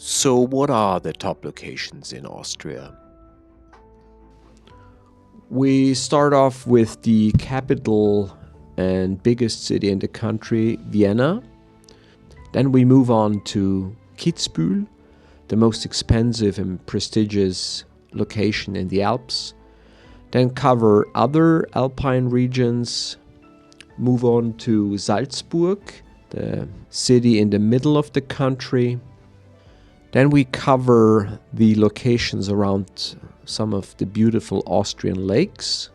So what are the top locations in Austria? We start off with the capital and biggest city in the country, Vienna. Then we move on to Kitzbühel, the most expensive and prestigious location in the Alps. Then cover other Alpine regions, move on to Salzburg, the city in the middle of the country. Then we cover the locations around some of the beautiful Austrian lakes.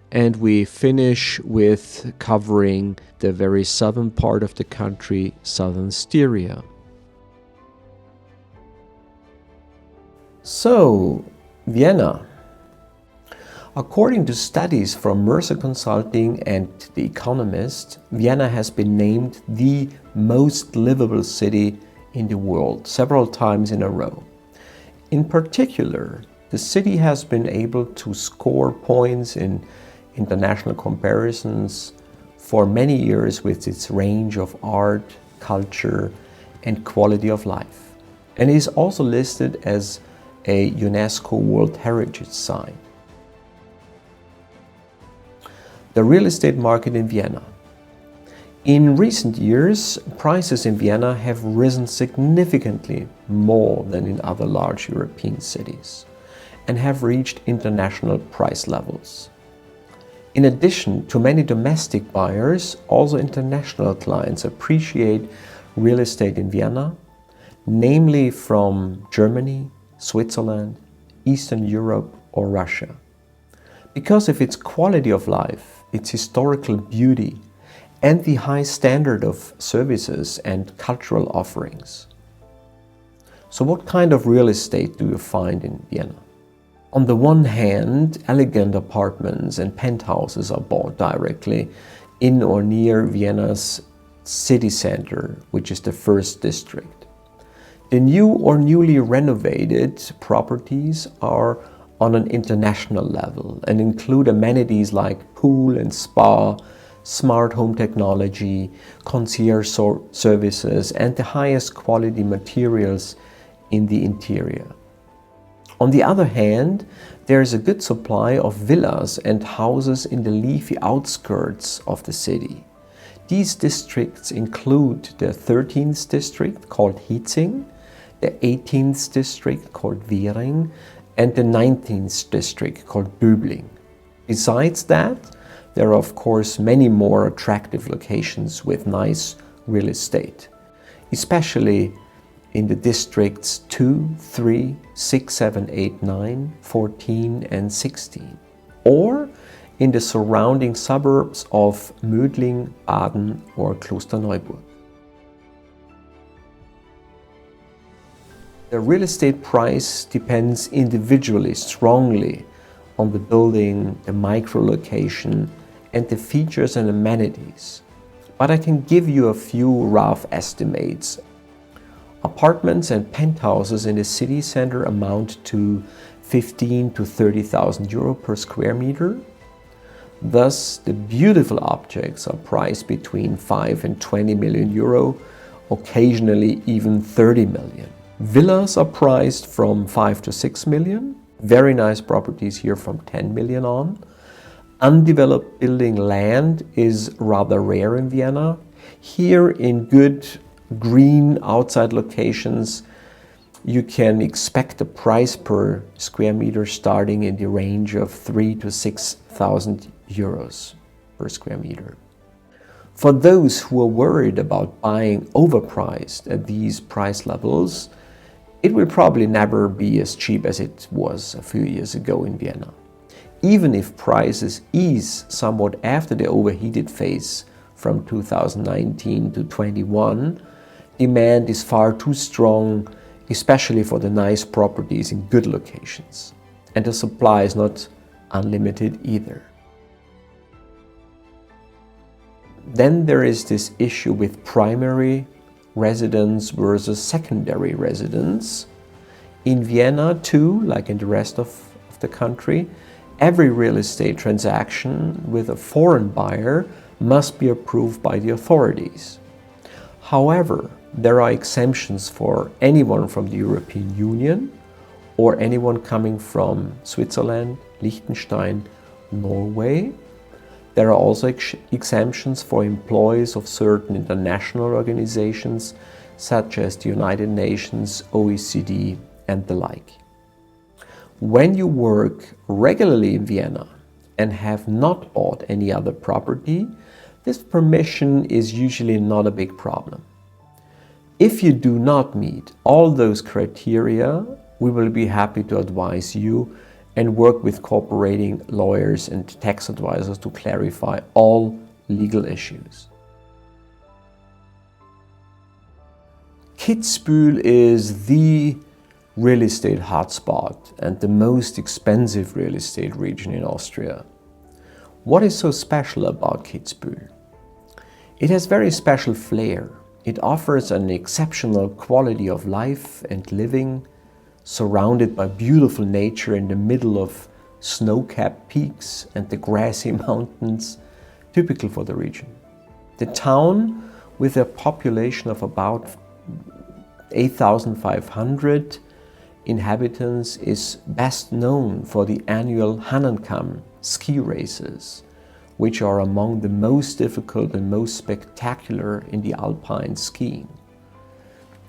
And we finish with covering the very southern part of the country, southern Styria. So, Vienna. According to studies from Mercer Consulting and The Economist, Vienna has been named the most livable city in the world several times in a row. In particular, the city has been able to score points in international comparisons for many years with its range of art, culture, and quality of life, and is also listed as a UNESCO World Heritage Site. The real estate market in Vienna. In recent years, prices in Vienna have risen significantly more than in other large European cities and have reached international price levels. In addition to many domestic buyers, also international clients appreciate real estate in Vienna, namely from Germany, Switzerland, Eastern Europe, or Russia, because of its quality of life, its historical beauty, and the high standard of services and cultural offerings. So what kind of real estate do you find in Vienna? On the one hand, elegant apartments and penthouses are bought directly in or near Vienna's city center, which is the first district. The new or newly renovated properties are on an international level and include amenities like pool and spa, smart home technology, concierge services, and the highest quality materials in the interior. On the other hand, there is a good supply of villas and houses in the leafy outskirts of the city. These districts include the 13th district called Hietzing, the 18th district called Währing, and the 19th district called Böbling. Besides that, there are of course many more attractive locations with nice real estate, especially in the districts 2, 3, 6, 7, 8, 9, 14 and 16, or in the surrounding suburbs of Mödling, Baden or Klosterneuburg. The real estate price depends individually strongly on the building, the micro-location, and the features and amenities. But I can give you a few rough estimates. Apartments and penthouses in the city center amount to 15 to 30,000 euro per square meter. Thus, the beautiful objects are priced between 5 and 20 million euro, occasionally even 30 million. Villas are priced from 5 to 6 million. Very nice properties here from 10 million on. Undeveloped building land is rather rare in Vienna. Here in good green outside locations, you can expect a price per square meter starting in the range of 3,000 to 6,000 euros per square meter. For those who are worried about buying overpriced at these price levels, it will probably never be as cheap as it was a few years ago in Vienna. Even if prices ease somewhat after the overheated phase from 2019 to 21, demand is far too strong, especially for the nice properties in good locations. And the supply is not unlimited either. Then there is this issue with primary residence versus secondary residence. In Vienna too, like in the rest of the country, every real estate transaction with a foreign buyer must be approved by the authorities. However, there are exemptions for anyone from the European Union or anyone coming from Switzerland, Liechtenstein, Norway. There are also exemptions for employees of certain international organizations such as the United Nations, OECD, and the like. When you work regularly in Vienna and have not bought any other property, this permission is usually not a big problem. If you do not meet all those criteria, we will be happy to advise you and work with cooperating lawyers and tax advisors to clarify all legal issues. Kitzbühel is the real estate hotspot and the most expensive real estate region in Austria. What is so special about Kitzbühel? It has very special flair. It offers an exceptional quality of life and living, surrounded by beautiful nature in the middle of snow-capped peaks and the grassy mountains, typical for the region. The town, with a population of about 8,500 inhabitants, is best known for the annual Hahnenkamm ski races, which are among the most difficult and most spectacular in the Alpine skiing.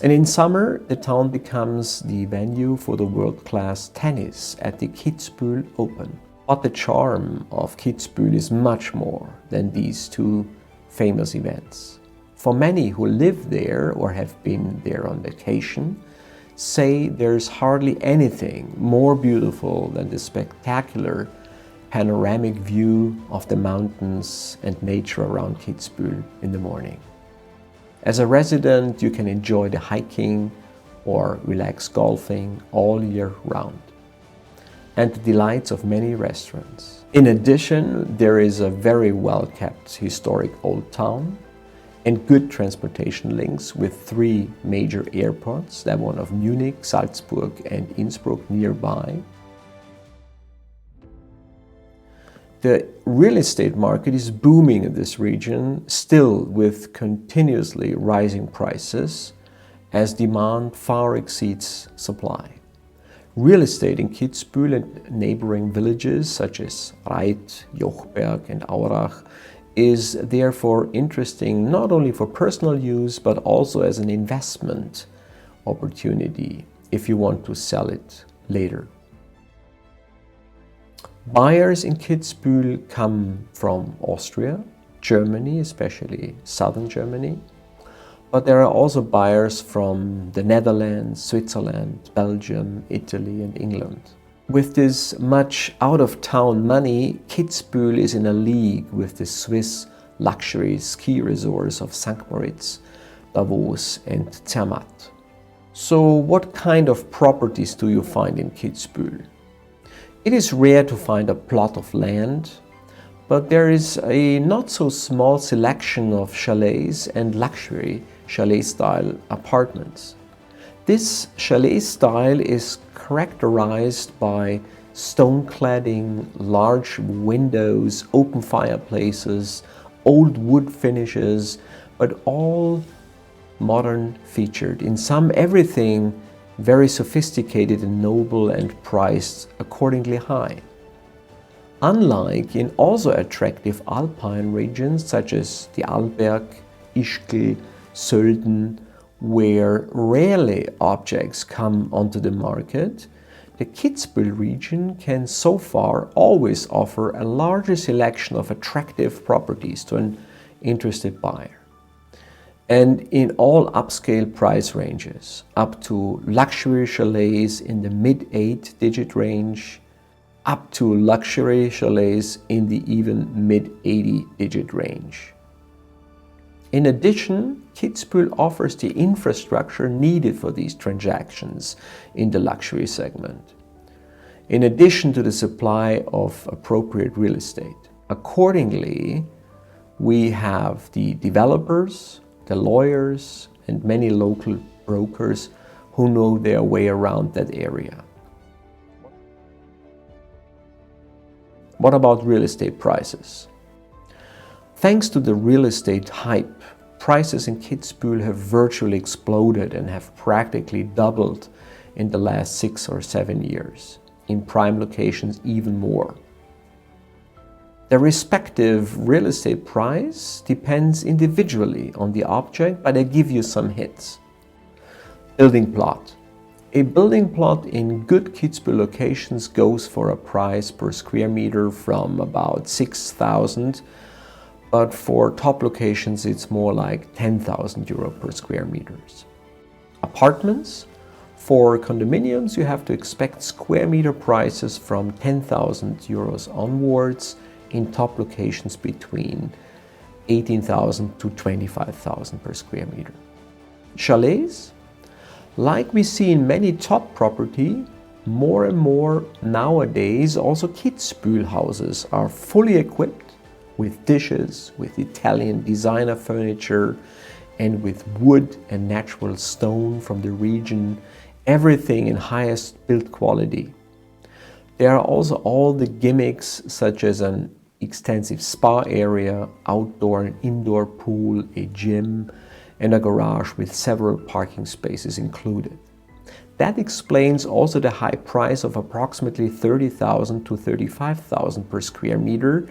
And in summer, the town becomes the venue for the world-class tennis at the Kitzbühel Open. But the charm of Kitzbühel is much more than these two famous events. For many who live there or have been there on vacation, say there's hardly anything more beautiful than the spectacular panoramic view of the mountains and nature around Kitzbühel in the morning. As a resident, you can enjoy the hiking or relax golfing all year round, and the delights of many restaurants. In addition, there is a very well-kept historic old town and good transportation links with three major airports, that one of Munich, Salzburg and Innsbruck nearby. The real estate market is booming in this region, still with continuously rising prices as demand far exceeds supply. Real estate in Kitzbühel and neighboring villages such as Reit, Jochberg and Aurach is therefore interesting not only for personal use but also as an investment opportunity if you want to sell it later. Buyers in Kitzbühel come from Austria, Germany, especially southern Germany, but there are also buyers from the Netherlands, Switzerland, Belgium, Italy and England. With this much out-of-town money, Kitzbühel is in a league with the Swiss luxury ski resorts of St. Moritz, Davos and Zermatt. So what kind of properties do you find in Kitzbühel? It is rare to find a plot of land, but there is a not so small selection of chalets and luxury chalet-style apartments. This chalet style is characterized by stone cladding, large windows, open fireplaces, old wood finishes, but all modern featured. In some, everything very sophisticated and noble and priced accordingly high. Unlike in also attractive Alpine regions such as the Arlberg, Ischgl, Sölden, where rarely objects come onto the market, the Kitzbühel region can so far always offer a larger selection of attractive properties to an interested buyer. And in all upscale price ranges, up to luxury chalets in the mid-8 digit range, up to luxury chalets in the even mid-80 digit range. In addition, Kitzbühel offers the infrastructure needed for these transactions in the luxury segment, in addition to the supply of appropriate real estate. Accordingly, we have the developers, the lawyers, and many local brokers who know their way around that area. What about real estate prices? Thanks to the real estate hype prices in Kitzbühel have virtually exploded and have practically doubled in the last 6 or 7 years. In prime locations, even more. The respective real estate price depends individually on the object, but I give you some hints. Building plot. A building plot in good Kitzbühel locations goes for a price per square meter from about 6,000, but for top locations it's more like 10,000 euro per square meters. Apartments. For condominiums you have to expect square meter prices from 10,000 euros onwards, in top locations between 18,000 to 25,000 per square meter. Chalets. Like we see in many top property, more and more nowadays also Kitzbühel houses are fully equipped with dishes, with Italian designer furniture, and with wood and natural stone from the region, everything in highest build quality. There are also all the gimmicks such as an extensive spa area, outdoor and indoor pool, a gym, and a garage with several parking spaces included. That explains also the high price of approximately 30,000 to 35,000 per square meter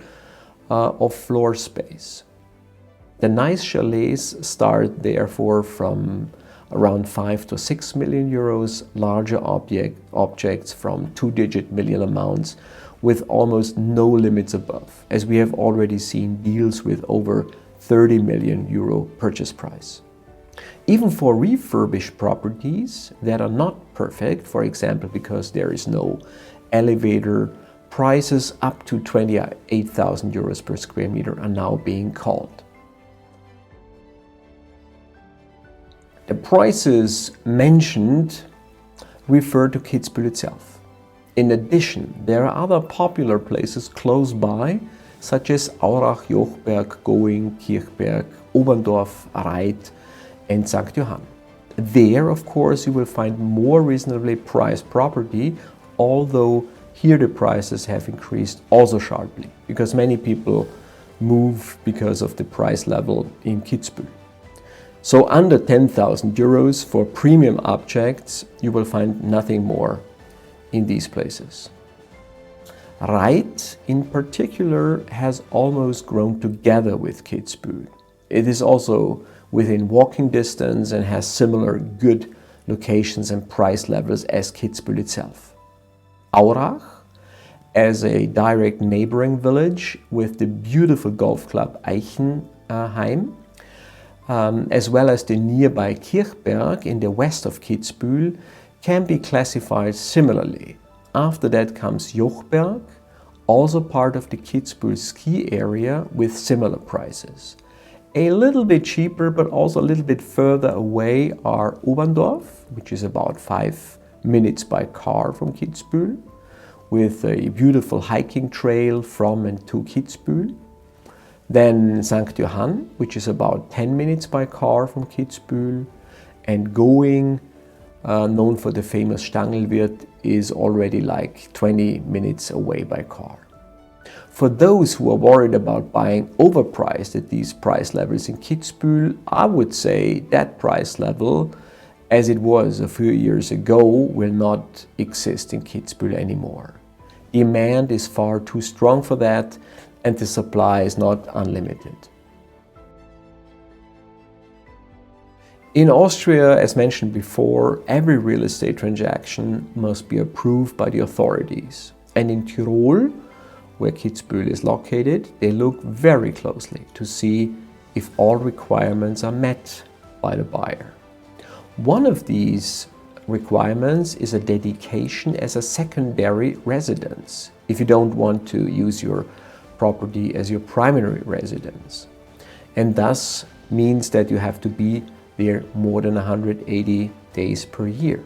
of floor space. The nice chalets start therefore from around 5 to 6 million euros, larger objects from 2-digit million amounts with almost no limits above, as we have already seen deals with over 30 million euro purchase price. Even for refurbished properties that are not perfect, for example because there is no elevator, prices up to 28,000 euros per square meter are now being called. The prices mentioned refer to Kitzbühel itself. In addition, there are other popular places close by, such as Aurach, Jochberg, Going, Kirchberg, Oberndorf, Reit, and St. Johann. There, of course, you will find more reasonably priced property, although here the prices have increased also sharply, because many people move because of the price level in Kitzbühel. So under 10,000 euros for premium objects, you will find nothing more in these places. Reit, in particular, has almost grown together with Kitzbühel. It is also within walking distance and has similar good locations and price levels as Kitzbühel itself. Aurach, as a direct neighboring village with the beautiful golf club Eichenheim, as well as the nearby Kirchberg in the west of Kitzbühel, can be classified similarly. After that comes Jochberg, also part of the Kitzbühel ski area with similar prices. A little bit cheaper but also a little bit further away are Oberndorf, which is about 5 minutes by car from Kitzbühel, with a beautiful hiking trail from and to Kitzbühel. Then St. Johann, which is about 10 minutes by car from Kitzbühel, and Going, known for the famous Stangelwirt, is already like 20 minutes away by car. For those who are worried about buying overpriced at these price levels in Kitzbühel, I would say that price level, as it was a few years ago, will not exist in Kitzbühel anymore. Demand is far too strong for that, and the supply is not unlimited. In Austria, as mentioned before, every real estate transaction must be approved by the authorities. And in Tyrol, where Kitzbühel is located, they look very closely to see if all requirements are met by the buyer. One of these requirements is a dedication as a secondary residence, if you don't want to use your property as your primary residence, and thus means that you have to be there more than 180 days per year.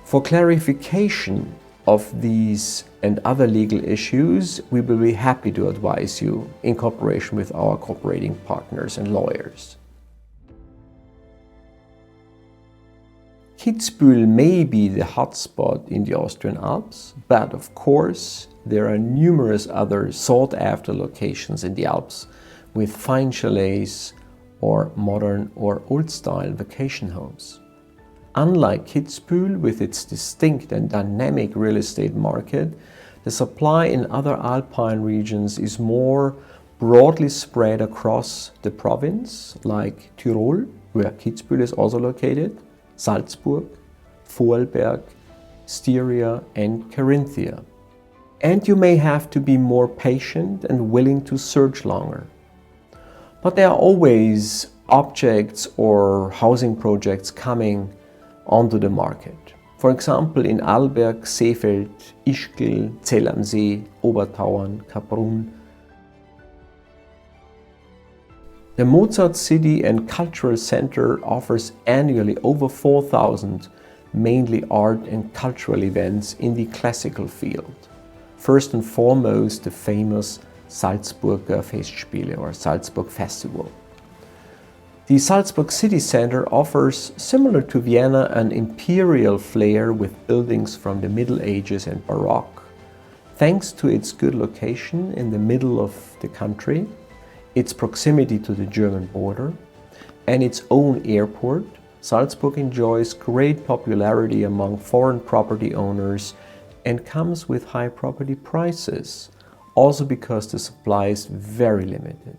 For clarification of these and other legal issues, we will be happy to advise you in cooperation with our cooperating partners and lawyers. Kitzbühel may be the hotspot in the Austrian Alps, but of course there are numerous other sought-after locations in the Alps with fine chalets or modern or old-style vacation homes. Unlike Kitzbühel with its distinct and dynamic real estate market, the supply in other Alpine regions is more broadly spread across the province, like Tyrol, where Kitzbühel is also located, Salzburg, Vorarlberg, Styria and Carinthia. And you may have to be more patient and willing to search longer. But there are always objects or housing projects coming onto the market. For example, in Arlberg, Seefeld, Ischgl, Zell am See, Obertauern, Kaprun. The Mozart City and Cultural Center offers annually over 4,000 mainly art and cultural events in the classical field. First and foremost, the famous Salzburger Festspiele or Salzburg Festival. The Salzburg City Center offers, similar to Vienna, an imperial flair with buildings from the Middle Ages and Baroque. Thanks to its good location in the middle of the country, its proximity to the German border, and its own airport, Salzburg enjoys great popularity among foreign property owners and comes with high property prices, also because the supply is very limited.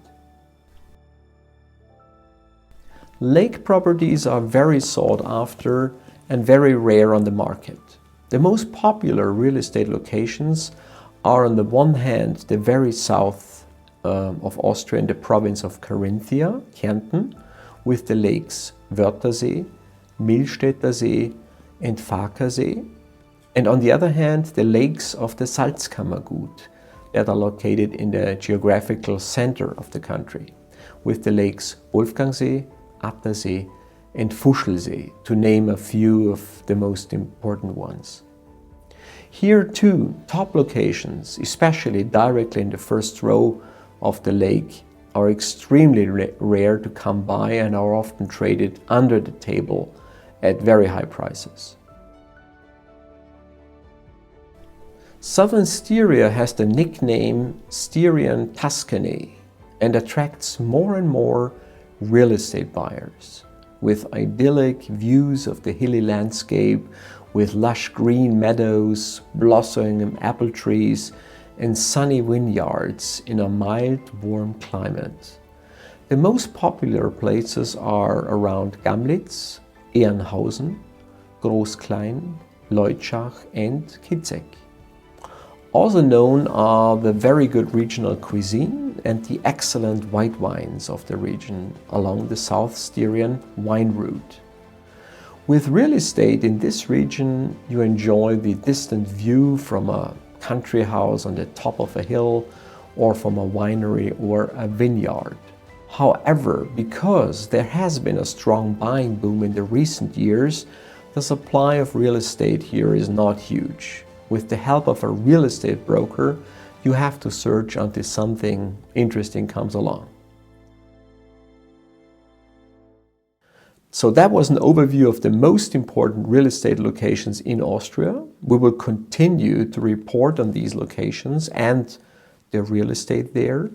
Lake properties are very sought after and very rare on the market. The most popular real estate locations are on the one hand the very south of Austria in the province of Carinthia, Kärnten, with the lakes Wörthersee, Millstätter See and Farkersee, and on the other hand the lakes of the Salzkammergut that are located in the geographical center of the country, with the lakes Wolfgangsee, Attersee and Fuschlsee, to name a few of the most important ones. Here too, top locations, especially directly in the first row of the lake, are extremely rare to come by and are often traded under the table at very high prices. Southern Styria has the nickname Styrian Tuscany and attracts more and more real estate buyers, with idyllic views of the hilly landscape, with lush green meadows, blossoming apple trees and sunny vineyards in a mild, warm climate. The most popular places are around Gamlitz, Ehrenhausen, Großklein, Leutschach and Kitzek. Also known are the very good regional cuisine and the excellent white wines of the region along the South Styrian wine route. With real estate in this region, you enjoy the distant view from a country house on the top of a hill or from a winery or a vineyard. However, because there has been a strong buying boom in the recent years, the supply of real estate here is not huge. With the help of a real estate broker, you have to search until something interesting comes along. So that was an overview of the most important real estate locations in Austria. We will continue to report on these locations and the real estate there.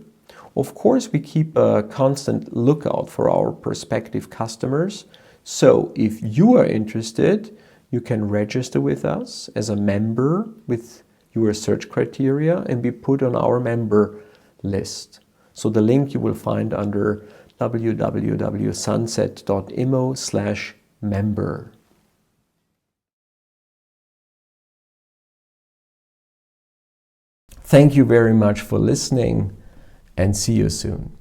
Of course, we keep a constant lookout for our prospective customers. So if you are interested, you can register with us as a member with your search criteria and be put on our member list. So the link you will find under www.sunset.immo/member. Thank you very much for listening and see you soon.